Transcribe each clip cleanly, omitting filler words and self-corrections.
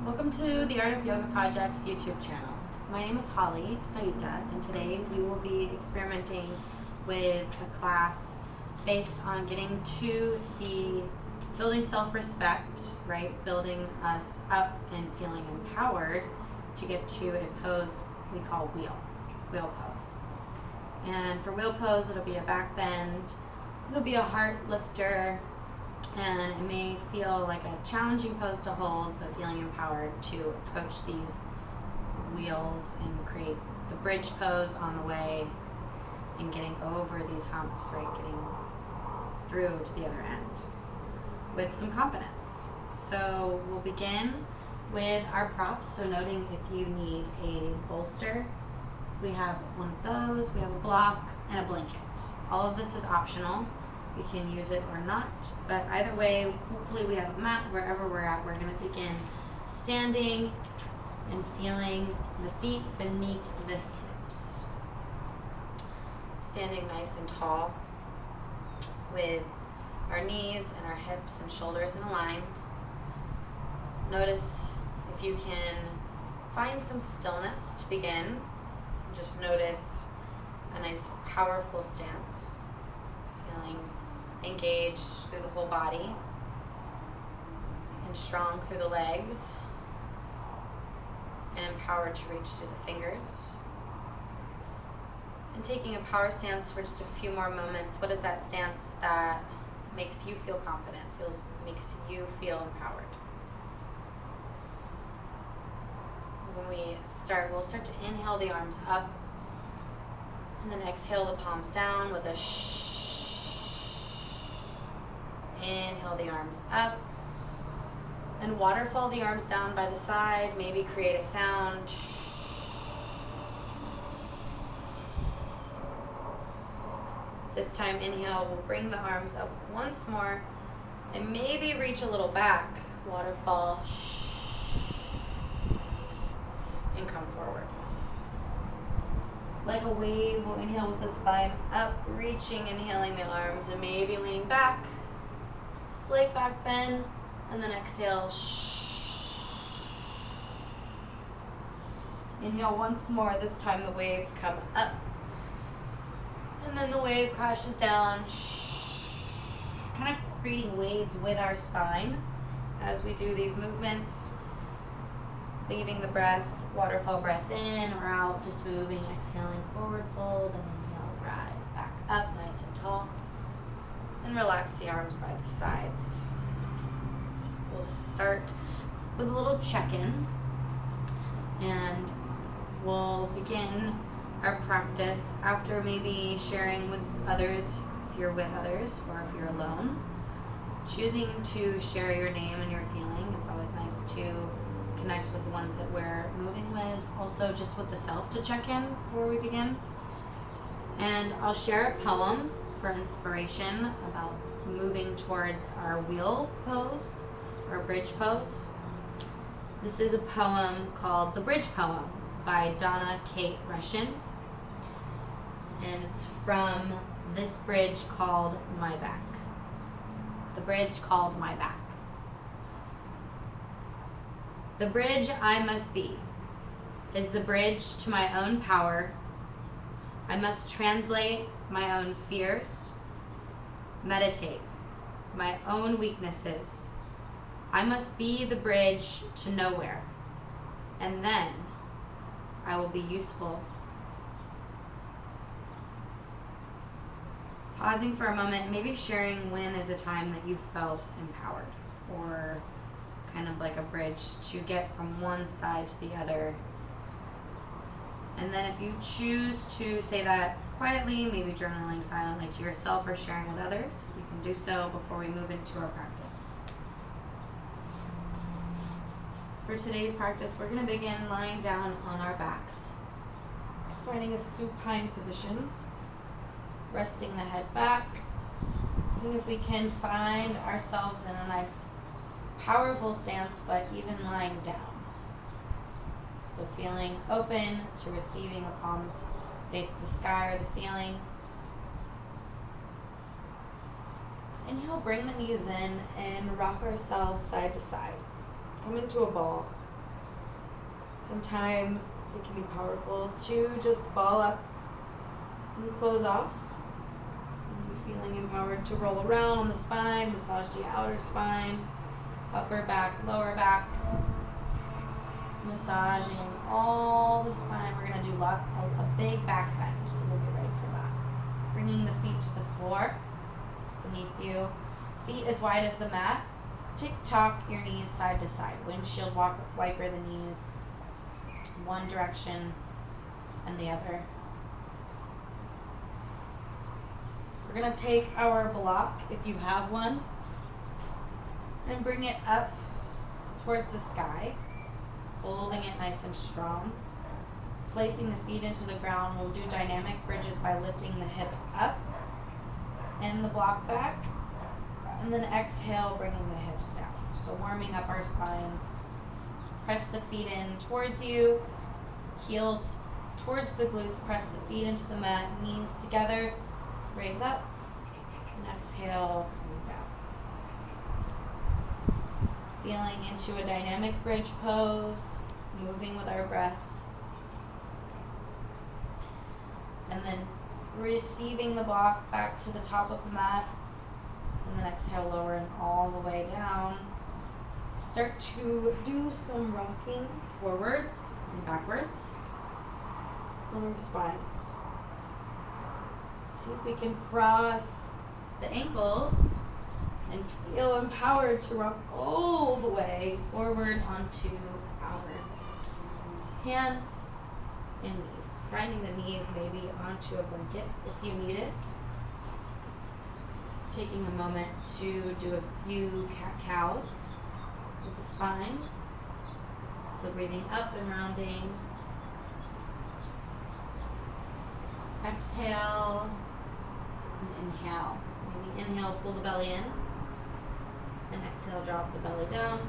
Welcome to the Art of Yoga Project's YouTube channel. My name is Holly Saita, and today we will be experimenting with a class based on getting to the building self-respect, right? Building us up and feeling empowered to get to a pose we call wheel pose. And for wheel pose, it'll be a back bend, it'll be a heart lifter, and it may feel like a challenging pose to hold, but feeling empowered to approach these wheels and create the bridge pose on the way and getting over these humps, right? Getting through to the other end with some confidence. So we'll begin with our props. So noting if you need a bolster, we have one of those, we have a block and a blanket. All of this is optional. You can use it or not, but either way, hopefully we have a mat wherever we're at. We're going to begin standing and feeling the feet beneath the hips. Standing nice and tall with our knees and our hips and shoulders aligned. Notice if you can find some stillness to begin. Just notice a nice powerful stance. Feeling engaged through the whole body and strong through the legs and empowered to reach through the fingers. And taking a power stance for just a few more moments. What is that stance that makes you feel confident, makes you feel empowered? When we start, we'll start to inhale the arms up and then exhale the palms down with a shh. Inhale the arms up and waterfall the arms down by the side. Maybe create a sound. This time inhale, we'll bring the arms up once more and maybe reach a little back. Waterfall and come forward. Like a wave, we'll inhale with the spine up, reaching, inhaling the arms and maybe leaning back. Slight back bend, and then exhale. Inhale once more. This time the waves come up, and then the wave crashes down. Kind of creating waves with our spine as we do these movements. Leaving the breath, waterfall breath in or out, just moving, exhaling, forward fold, and inhale, rise back up, nice and tall. And relax the arms by the sides. We'll start with a little check-in and we'll begin our practice after maybe sharing with others, if you're with others or if you're alone. Choosing to share your name and your feeling. It's always nice to connect with the ones that we're moving with. Also just with the self to check in before we begin. And I'll share a poem for inspiration about moving towards our wheel pose or bridge pose. This is a poem called The Bridge Poem by Donna Kate Rushin. And it's from this bridge called My Back. The bridge called My Back. The bridge I must be is the bridge to my own power. I must translate my own fears, meditate my own weaknesses. I must be the bridge to nowhere, and then I will be useful. Pausing for a moment, maybe sharing when is a time that you felt empowered or kind of like a bridge to get from one side to the other. And then if you choose to say that quietly, maybe journaling silently to yourself or sharing with others, you can do so before we move into our practice. For today's practice, we're going to begin lying down on our backs, finding a supine position, resting the head back, seeing if we can find ourselves in a nice, powerful stance, but even lying down. So feeling open to receiving the palms face the sky or the ceiling. Let's inhale, bring the knees in and rock ourselves side to side. Come into a ball. Sometimes it can be powerful to just ball up and close off. And you're feeling empowered to roll around on the spine, massage the outer spine, upper back, lower back, massaging all the spine. We're going to do a big back bend, so we'll be ready for that. Bringing the feet to the floor beneath you. Feet as wide as the mat. Tick-tock your knees side to side. Windshield wiper the knees one direction and the other. We're going to take our block, if you have one, and bring it up towards the sky, holding it nice and strong. Placing the feet into the ground, we'll do dynamic bridges by lifting the hips up and the block back, and then exhale, bringing the hips down. So warming up our spines. Press the feet in towards you, heels towards the glutes, press the feet into the mat, knees together, raise up, and exhale, coming down. Feeling into a dynamic bridge pose, moving with our breath. And then receiving the block back to the top of the mat, and then exhale, lowering all the way down. Start to do some rocking forwards and backwards on our spines. See if we can cross the ankles and feel empowered to rock all the way forward onto our hands and knees. Finding the knees maybe onto a blanket if you need it. Taking a moment to do a few cat-cows with the spine. So breathing up and rounding. Exhale and inhale. Maybe inhale, pull the belly in. And exhale, drop the belly down.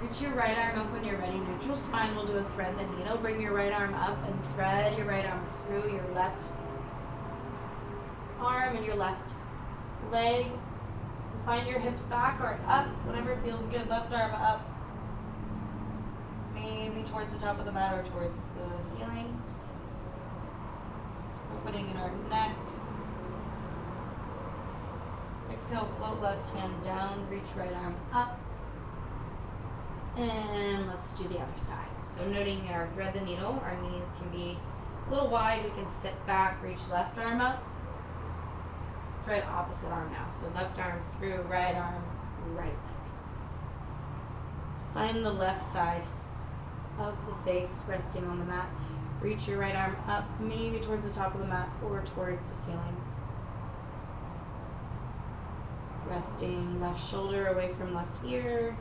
Reach your right arm up when you're ready. Neutral spine, we'll do a thread the needle. Bring your right arm up and thread your right arm through your left arm and your left leg. Find your hips back or up, whatever feels good. Left arm up, maybe towards the top of the mat or towards the ceiling. Opening in our neck. Exhale, float left hand down, reach right arm up. And let's do the other side. So noting our thread the needle, our knees can be a little wide. We can sit back, reach left arm up. Thread opposite arm now. So left arm through, right arm, right leg. Find the left side of the face resting on the mat. Reach your right arm up, maybe towards the top of the mat or towards the ceiling. Resting left shoulder away from left ear.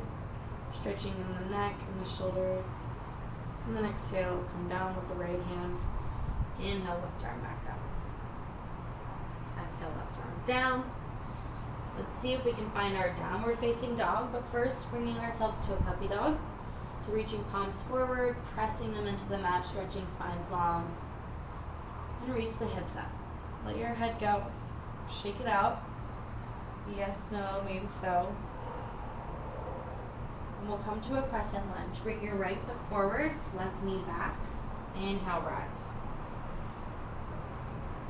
Stretching in the neck and the shoulder. And then exhale, come down with the right hand. Inhale, left arm back up. Exhale, left arm down. Let's see if we can find our downward facing dog, but first bringing ourselves to a puppy dog. So reaching palms forward, pressing them into the mat, stretching spines long. And reach the hips up. Let your head go. Shake it out. Yes, no, maybe so. And we'll come to a crescent lunge. Bring your right foot forward, left knee back. Inhale, rise.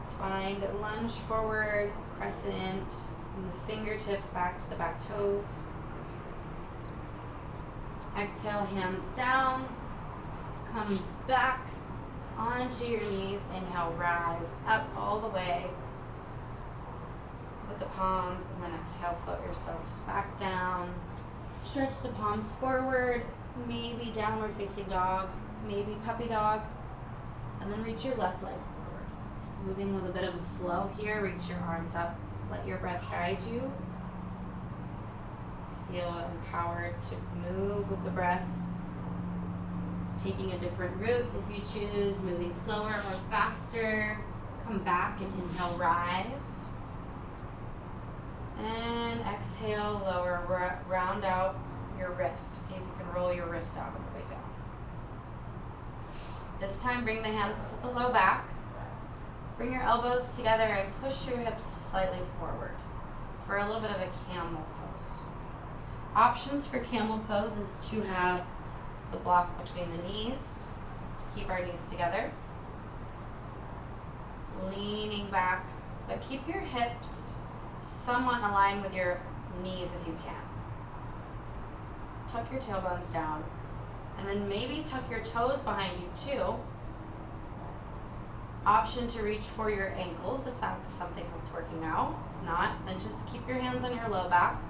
Let's find a lunge forward, crescent, from the fingertips back to the back toes. Exhale, hands down. Come back onto your knees. Inhale, rise up all the way with the palms, and then exhale, float yourselves back down. Stretch the palms forward, maybe downward facing dog, maybe puppy dog, and then reach your left leg forward. Moving with a bit of a flow here, reach your arms up, let your breath guide you. Feel empowered to move with the breath. Taking a different route if you choose, moving slower or faster. Come back and inhale, rise. And exhale, lower, round out your wrist. See if you can roll your wrist out all the way down. This time, bring the hands below back. Bring your elbows together and push your hips slightly forward for a little bit of a camel pose. Options for camel pose is to have the block between the knees to keep our knees together. Leaning back, but keep your hips somewhat aligned with your knees if you can. Tuck your tailbones down, and then maybe tuck your toes behind you too. Option to reach for your ankles if that's something that's working out. If not, then just keep your hands on your low back.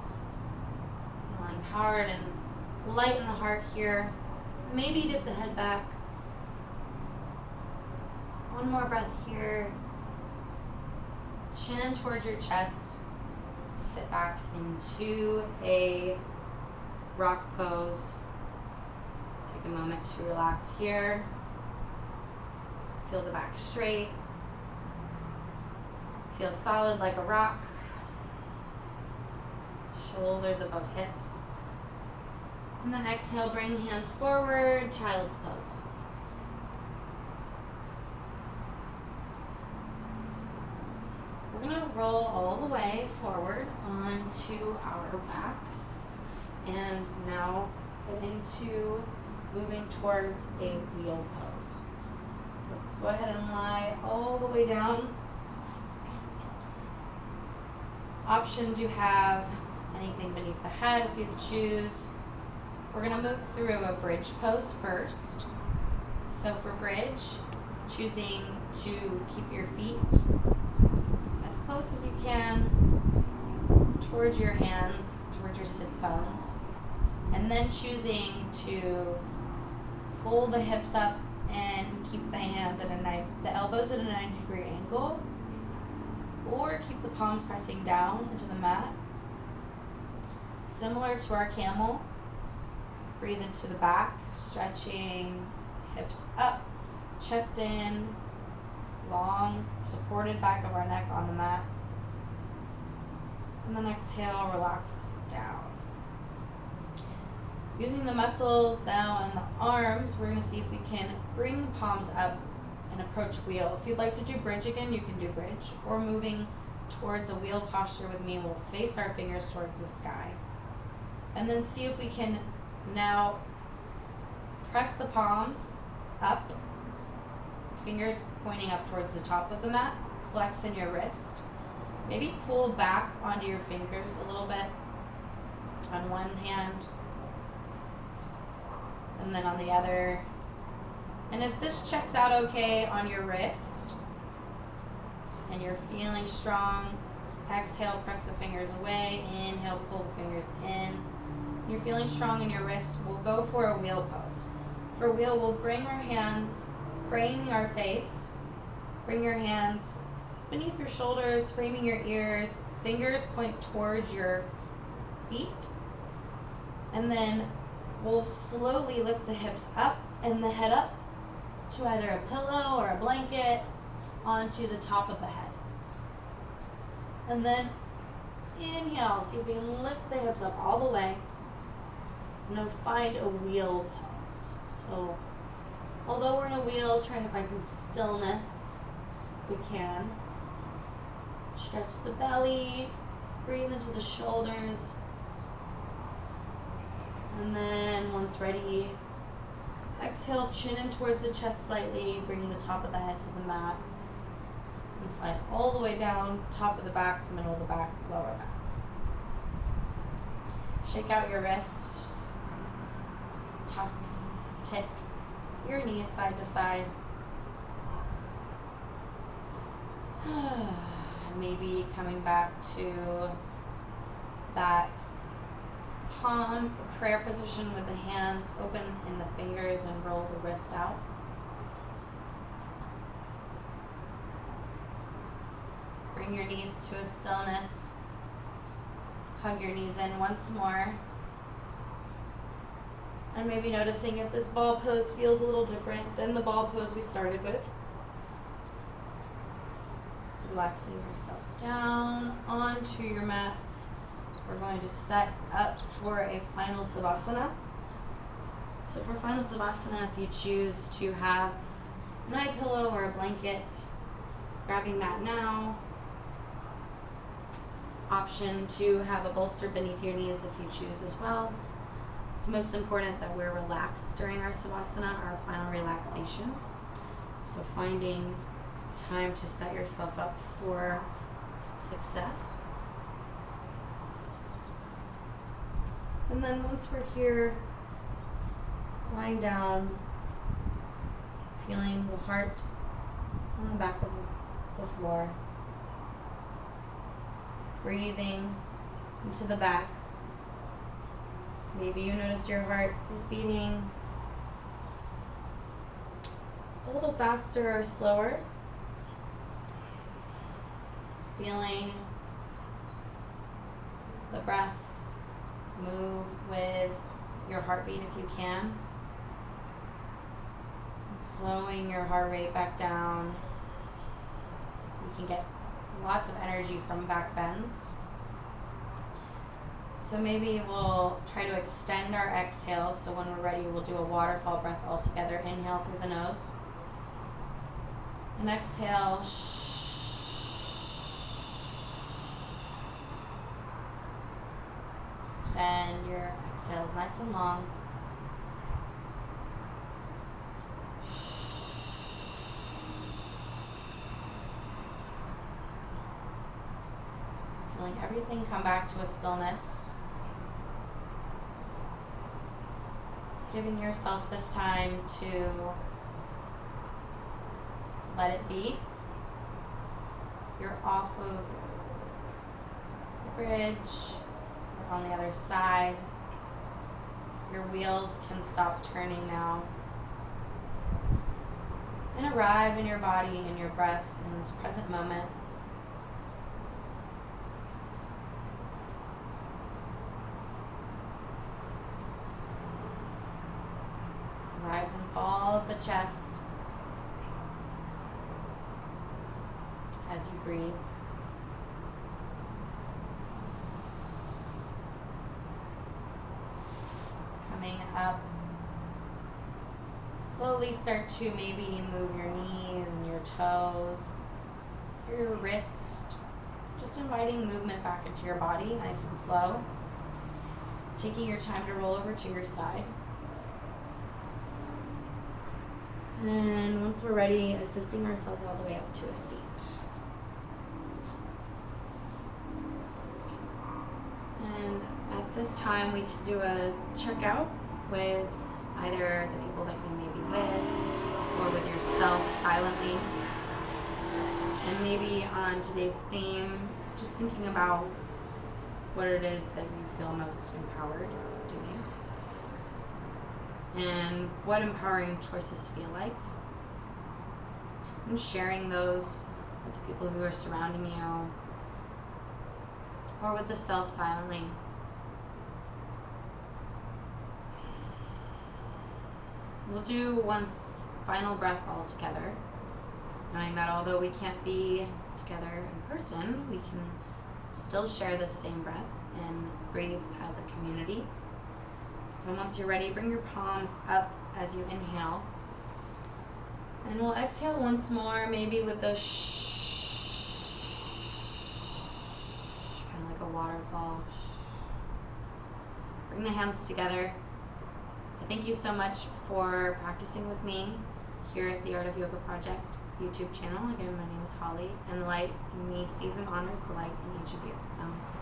Feel empowered and light in the heart here. Maybe dip the head back. One more breath here. Chin towards your chest. Sit back into a rock pose. Take a moment to relax here. Feel the back straight. Feel solid like a rock. Shoulders above hips. And then exhale, bring hands forward, child's pose. We're going to roll all the way forward onto our backs. And now get into moving towards a wheel pose. Let's go ahead and lie all the way down. Option to have anything beneath the head if you choose. We're going to move through a bridge pose first. So for bridge, choosing to keep your feet as close as you can towards your hands, towards your sits bones, and then choosing to pull the hips up and keep the hands at the elbows at a 90-degree angle, or keep the palms pressing down into the mat. Similar to our camel, breathe into the back, stretching hips up, chest in, long supported back of our neck on the mat. And then exhale, relax down. Using the muscles now in the arms, we're going to see if we can bring the palms up and approach wheel. If you'd like to do bridge again, you can do bridge. Or moving towards a wheel posture with me, we'll face our fingers towards the sky. And then see if we can now press the palms up, fingers pointing up towards the top of the mat, flex in your wrist. Maybe pull back onto your fingers a little bit on one hand, and then on the other. And if this checks out okay on your wrist, and you're feeling strong, exhale, press the fingers away, inhale, pull the fingers in. You're feeling strong in your wrist, we'll go for a wheel pose. For wheel, we'll bring our hands, framing our face, bring your hands beneath your shoulders, framing your ears, fingers point towards your feet, and then we'll slowly lift the hips up and the head up to either a pillow or a blanket onto the top of the head. And then inhale, see if we can lift the hips up all the way. Now find a wheel pose. So although we're in a wheel, trying to find some stillness if we can. Stretch the belly, breathe into the shoulders. And then once ready, exhale, chin in towards the chest slightly, bring the top of the head to the mat. And slide all the way down, top of the back, middle of the back, lower back. Shake out your wrist. Tuck, tick your knees side to side. Maybe coming back to that palm prayer position with the hands open in the fingers and roll the wrists out. Bring your knees to a stillness. Hug your knees in once more. And maybe noticing if this ball pose feels a little different than the ball pose we started with. Relaxing yourself down onto your mats. We're going to set up for a final Savasana. So for final Savasana, if you choose to have an eye pillow or a blanket, grabbing that now. Option to have a bolster beneath your knees if you choose as well. It's most important that we're relaxed during our Savasana, our final relaxation. So finding time to set yourself up for success. And then once we're here, lying down, feeling the heart on the back of the floor, breathing into the back. Maybe you notice your heart is beating a little faster or slower. Feeling the breath move with your heartbeat if you can. Slowing your heart rate back down. You can get lots of energy from back bends. So maybe we'll try to extend our exhales. So when we're ready, we'll do a waterfall breath all together. Inhale through the nose. And exhale. Extend your exhales nice and long. Feeling everything come back to a stillness. Giving yourself this time to let it be. You're off of the bridge. You're on the other side. Your wheels can stop turning now. And arrive in your body and your breath in this present moment. Rise and fall of the chest as you breathe. Coming up, slowly start to maybe move your knees and your toes, your wrists, just inviting movement back into your body, nice and slow. Taking your time to roll over to your side. And once we're ready, assisting ourselves all the way up to a seat. And at this time, we can do a checkout with either the people that you may be with or with yourself silently. And maybe on today's theme, just thinking about what it is that you feel most empowered doing. And what empowering choices feel like. And sharing those with the people who are surrounding you or with the self silently. We'll do one final breath all together, knowing that although we can't be together in person, we can still share this same breath and breathe as a community. So once you're ready, bring your palms up as you inhale. And we'll exhale once more, maybe with the kind of like a waterfall. Bring the hands together. I thank you so much for practicing with me here at the Art of Yoga Project YouTube channel. Again, my name is Holly, and the light in me sees and honors the light in each of you. Namaste.